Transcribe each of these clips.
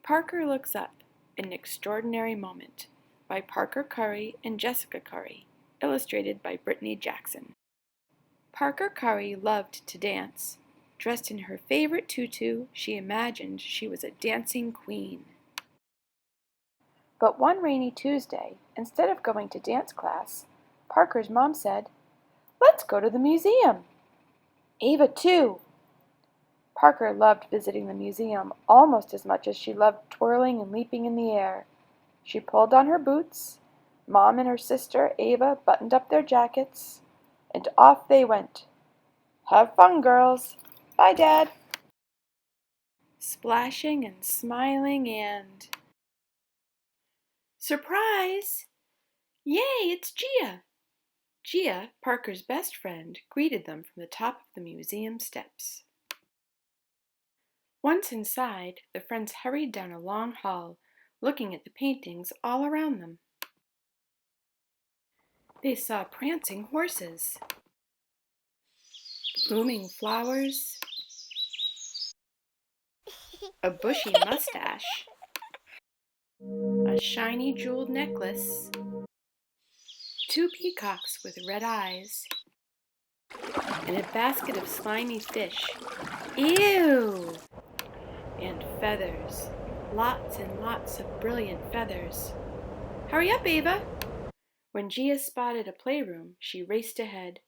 Parker Looks Up, An Extraordinary Moment by Parker Curry and Jessica Curry, illustrated by Brittany Jackson. Parker Curry loved to dance. Dressed in her favorite tutu, she imagined she was a dancing queen. But one rainy Tuesday, instead of going to dance class, Parker's mom said, "Let's go to the museum." Ava too. Parker loved visiting the museum almost as much as she loved twirling and leaping in the air. She pulled on her boots, Mom and her sister Ava buttoned up their jackets, and off they went. "Have fun, girls. Bye, Dad." Splashing and smiling and... Surprise! Yay, it's Gia! Gia, Parker's best friend, greeted them from the top of the museum steps. Once inside, the friends hurried down a long hall, looking at the paintings all around them. They saw prancing horses, blooming flowers, a bushy mustache, a shiny jeweled necklace, two peacocks with red eyes, and a basket of slimy fish. Ew! And feathers. Lots and lots of brilliant feathers. Hurry up, Ava! When Gia spotted a playroom, she raced ahead.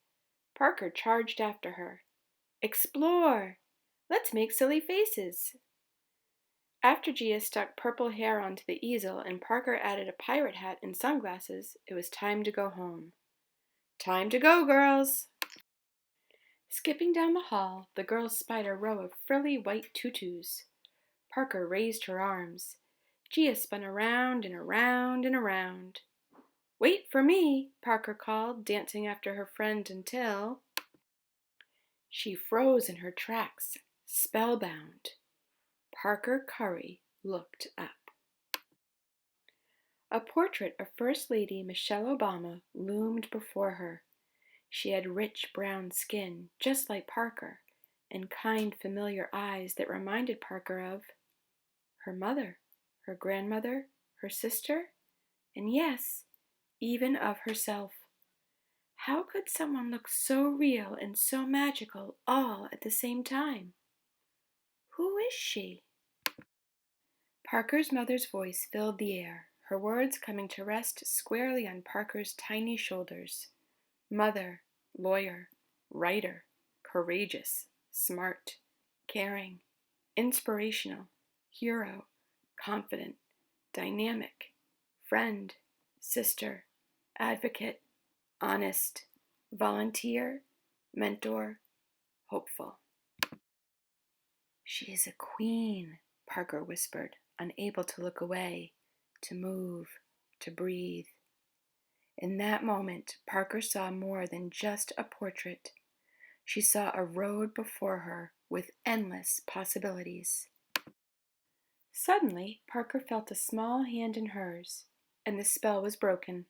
Parker charged after her. Explore! Let's make silly faces. After Gia stuck purple hair onto the easel and Parker added a pirate hat and sunglasses, it was time to go home. Time to go, girls! Skipping down the hall, the girls spied a row of frilly white tutus. Parker raised her arms. Gia spun around and around and around. "Wait for me," Parker called, dancing after her friend until... She froze in her tracks, spellbound. Parker Curry looked up. A portrait of First Lady Michelle Obama loomed before her. She had rich brown skin, just like Parker, and kind, familiar eyes that reminded Parker of her mother, her grandmother, her sister, and yes, even of herself. How could someone look so real and so magical all at the same time? Who is she? Parker's mother's voice filled the air, her words coming to rest squarely on Parker's tiny shoulders. Mother, lawyer, writer, courageous, smart, caring, inspirational, hero, confident, dynamic, friend, sister, advocate, honest, volunteer, mentor, hopeful. "She is a queen," Parker whispered, unable to look away, to move, to breathe. In that moment, Parker saw more than just a portrait. She saw a road before her with endless possibilities. Suddenly, Parker felt a small hand in hers, and the spell was broken.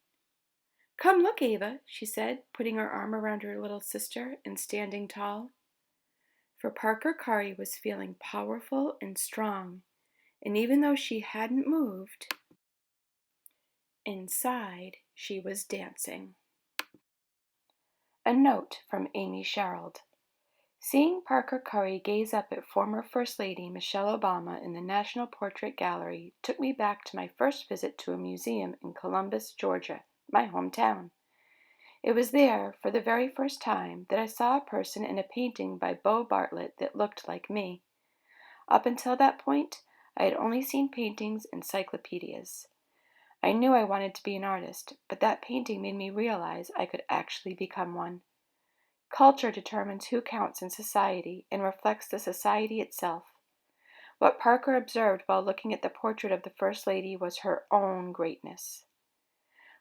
"Come look, Ava," she said, putting her arm around her little sister and standing tall. For Parker Curry was feeling powerful and strong, and even though she hadn't moved, inside she was dancing. A note from Amy Sherald. Seeing Parker Curry gaze up at former First Lady Michelle Obama in the National Portrait Gallery took me back to my first visit to a museum in Columbus, Georgia, my hometown. It was there, for the very first time, that I saw a person in a painting by Bo Bartlett that looked like me. Up until that point, I had only seen paintings in encyclopedias. I knew I wanted to be an artist, but that painting made me realize I could actually become one. Culture determines who counts in society and reflects the society itself. What Parker observed while looking at the portrait of the First Lady was her own greatness.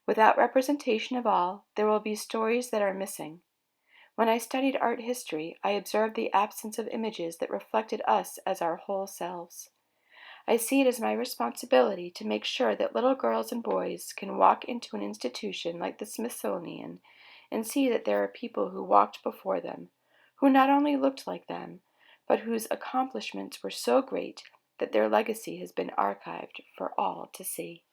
Without representation of all, there will be stories that are missing. When I studied art history, I observed the absence of images that reflected us as our whole selves. I see it as my responsibility to make sure that little girls and boys can walk into an institution like the Smithsonian and see that there are people who walked before them, who not only looked like them, but whose accomplishments were so great that their legacy has been archived for all to see.